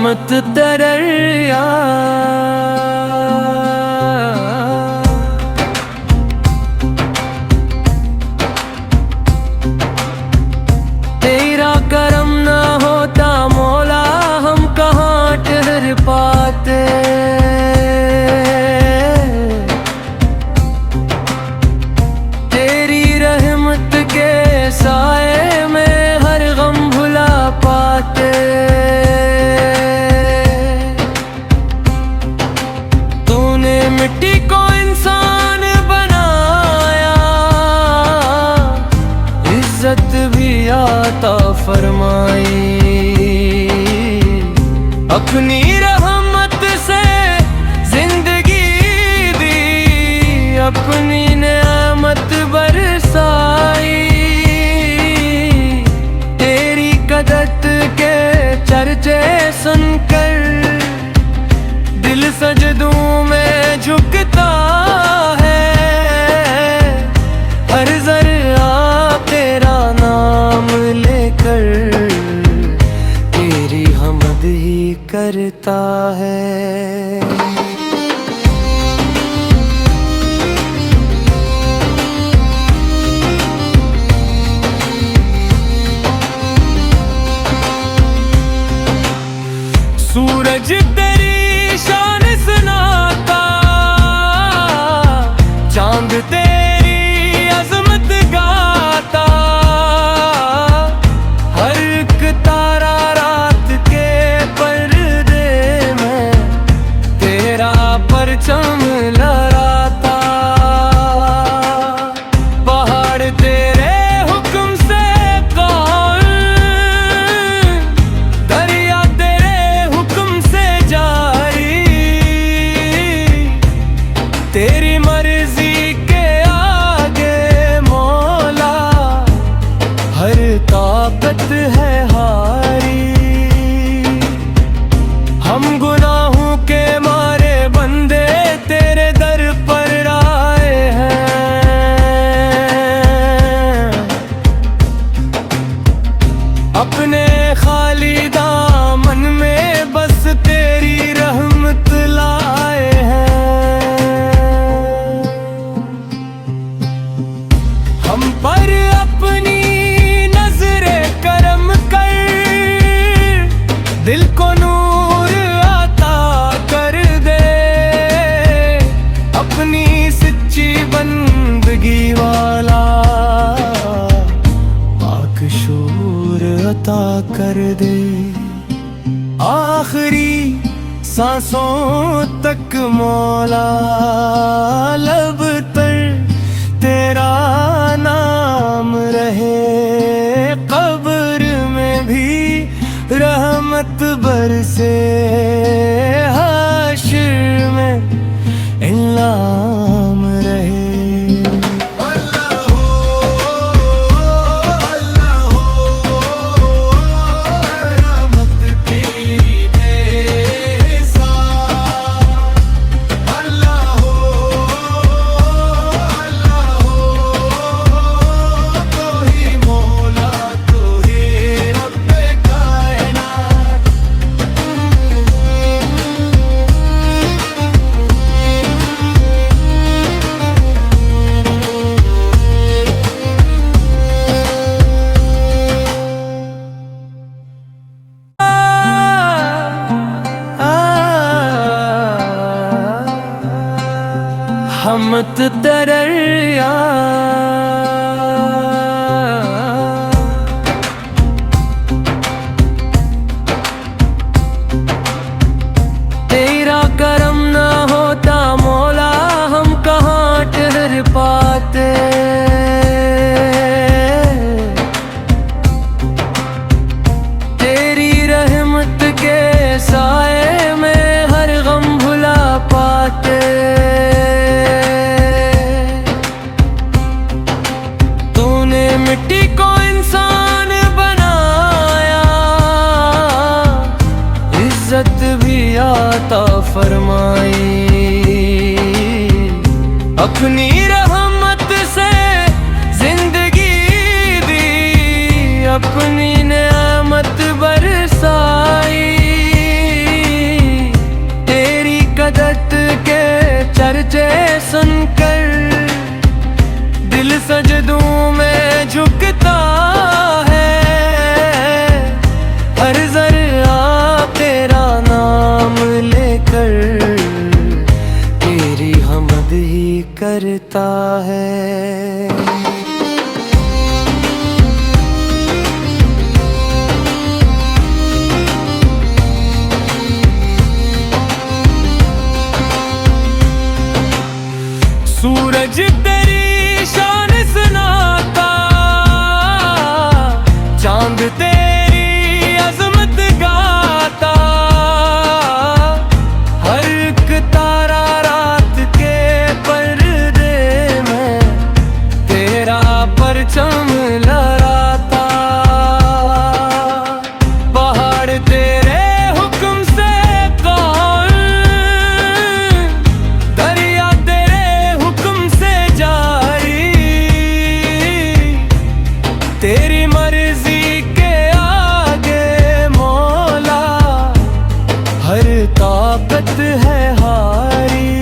हमत दरिया तेरा करम ना होता मौला हम कहाँ ठहर पाते। तेरी रहमत के साए में हर गम भुला पाते। तूने मिट्टी को इंसान बनाया, इज्जत भी आता फरमाई। अपनी रहमत से जिंदगी दी, अपनी नेमत बरसाई। तेरी कदरत के चर्चे सुनकर दिल सजदों में झुकता है। हर जरा तेरा नाम लेकर तेरी हमद ही करता है। सूरज तेरी शान सुनाता, चांद तेरी अजमत गाता। हर एक तारा रात के पर्दे में तेरा परचम लहराता। पहाड़ तेरे हुक्म से कायम, दरिया तेरी मर्जी के आगे मौला हर ताकत है हारी। हम गुनाहों के मारे बंदे तेरे दर पर आए हैं। अपने खाली दामन में बस तेरी रहमत लाए हैं। हम पर अपनी नजरे करम कर, दिल को नूर आता कर दे। अपनी सच्ची बंदगी वाला पाक शूर अता कर दे। आखिरी सांसों तक मौला लब पर तेरा नाम रहे। कब्र में भी रहमत बरसे, हाशर में इनाम रहे। हमत दरिया तेरा करम ना होता मौला हम कहाँ ठहर पाते। तेरी रहमत के साए में हर गम भुला पाते। मिट्टी को इंसान बनाया, इज्जत भी आता फरमाई। अपनी रहमत से जिंदगी दी, अपनी नेमत बरसाई। परचम लहराता। पहाड़ तेरे हुक्म से कायम, दरिया तेरे हुक्म से जारी। तेरी मर्जी के आगे मौला हर ताकत है हारी।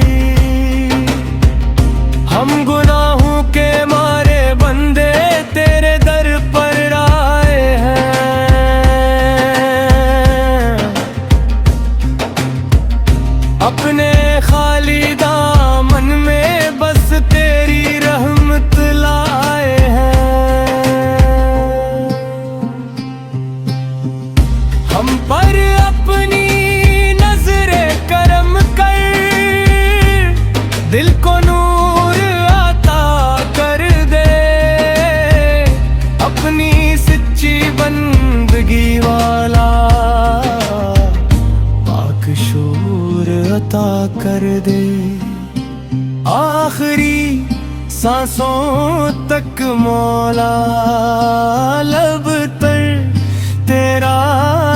हम गुनाहों के मारे बंदे तेरे दर पर आए हैं। अपने खाली दामन में बस तेरी रहमत लाए हैं। हम पर अपनी नजरे करम कर, दिल को नूर आता कर दे। अपनी सच्ची बंदगी वाला पाक शूर अता कर दे। आखिरी सांसों तक मौला लब तर तेरा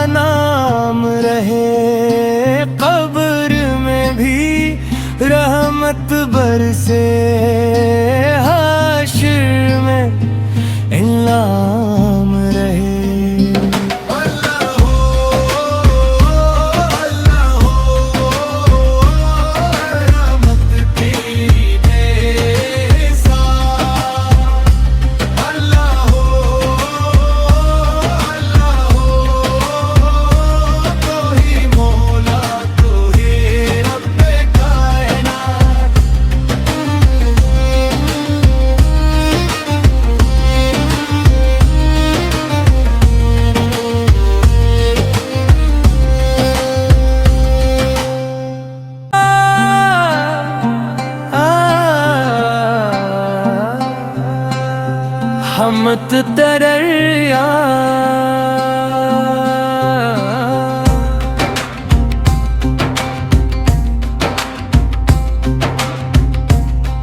नाम रहे। कब्र में भी रहमत बरसे, हाशर में इनाम रहे। अल्लाह हो, अल्लाह हो, रहमत तेरी बेसार। अल्लाह हो, अल्लाह हो, तो ही मौला तो ही रब्बे कायनात। हमत तरैया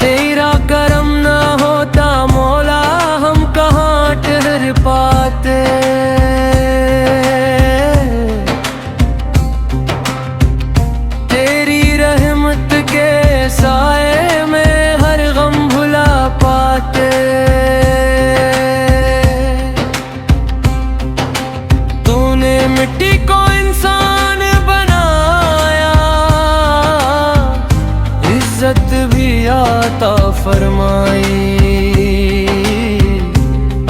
तेरा करम ना होता मौला हम कहाँ ठहर पाते। तेरी रहमत के साए में हर गम भुला पाते। तूने मिट्टी को इंसान बनाया, इज्जत भी आता फरमाई।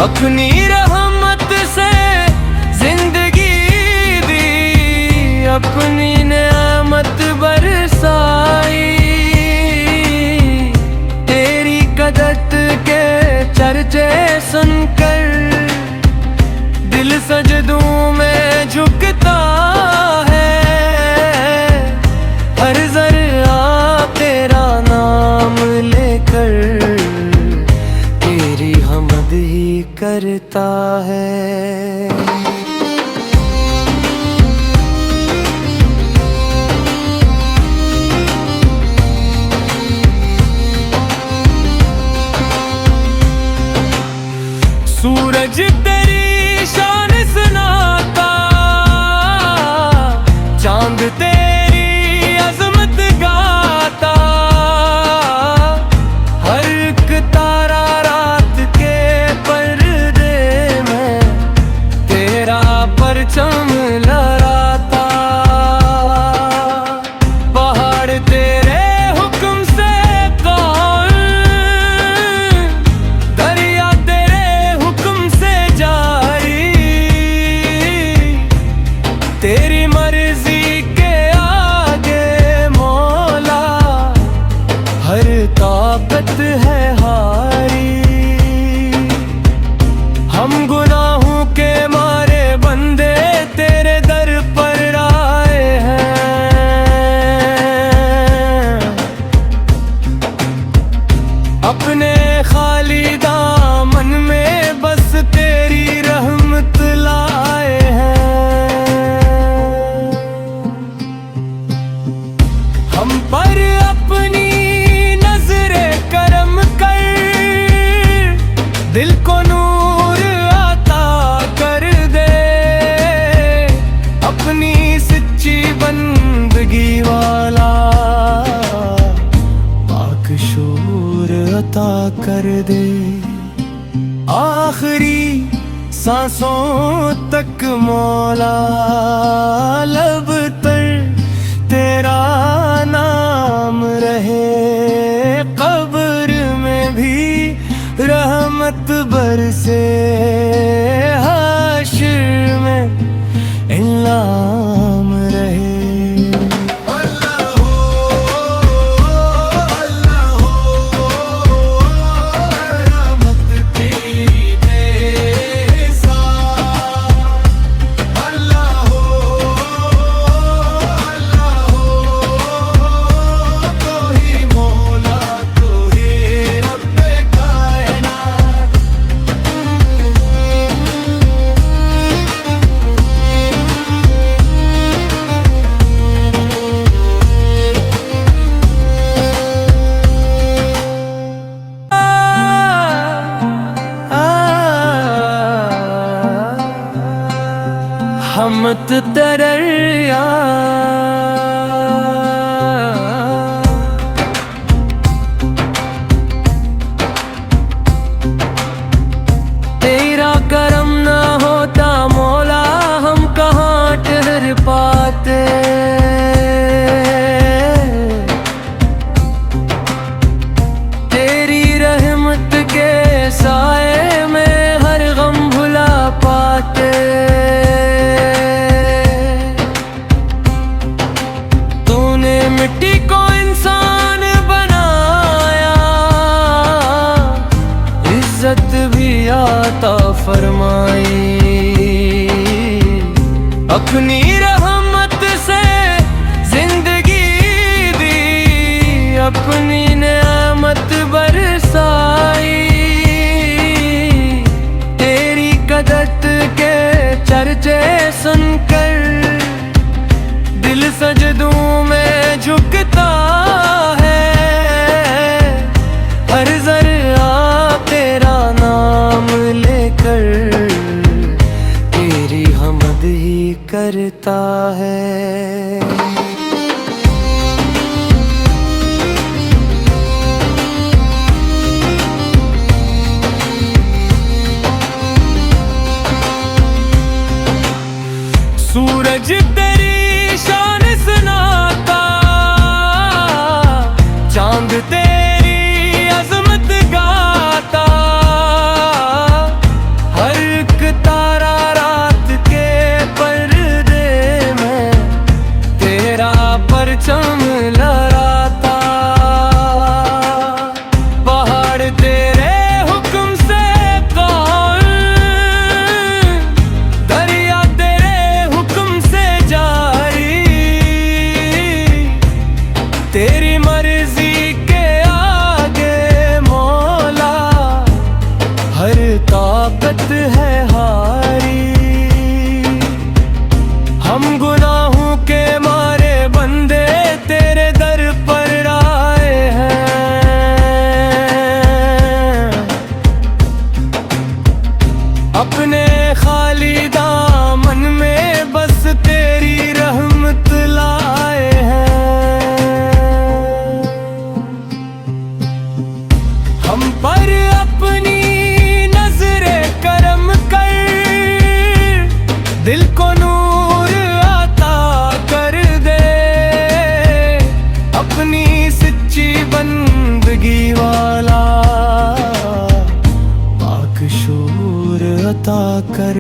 अपनी रहमत से जिंदगी दी, अपनी नेमत बरसाई। तेरी कदरत के चर्चे सुनकर दिल सजदों में झुकता है। हर जरा तेरा नाम लेकर तेरी हमद ही करता है। सूरज तेरी शान सुनाता, चांद तेरी अजमत गाता। हर एक तारा रात के पर्दे में तेरा परचम लहराता। पहाड़ तेरे हुक्म से कायम, दरिया तेरे हुक्म से जारी। तेरी मर्जी के आगे मौला हर ताकत है हारी। हम गुनाहों के मारे बंदे तेरे दर पर आए हैं। अपने खाली दामन में बस तेरी रहमत लाए हैं। हम पर अपनी नजरे करम बंदगी वाला पाक शूर अता कर दे। आखिरी सांसों तक मौला लब तर तेरा नाम रहे। कब्र में भी रहमत बरसे, हाशर में इनाम रहे। हमत तरैया तेरा करम ना होता मौला हम कहाँ ठहर पाते। तेरी रहमत के साए में हर गम भुला पाते। मिट्टी को इंसान बनाया, इज्जत भी आता फरमाई। अपनी रहमत से जिंदगी दी, अपनी नेमत बरसाई। तेरी कदरत के चर्चे सुनकर दिल सजदों में झुकता है। हर ज़र्रा तेरा नाम लेकर तेरी हमद ही करता है। सूरज तेरी शान सुनाता, चांद तेरी अजमत गाता। हर एक तारा रात के पर्दे में तेरा परचम लहराता। पहाड़ तेरे हुक्म से कौन, दरिया तेरे हुक्म से जारी। तेरी मर्जी के आगे मौला हर ताकत है हारी। हम गुनाहों के मारे बंदे तेरे दर पर आए हैं। अपने खाली दामन में बस तेरी रहमत लाए हैं। हम पर अपनी नजरे करम कर, दिल को नूर अता कर दे। अपनी सच्ची बंदगी वाला पाक शूर अता कर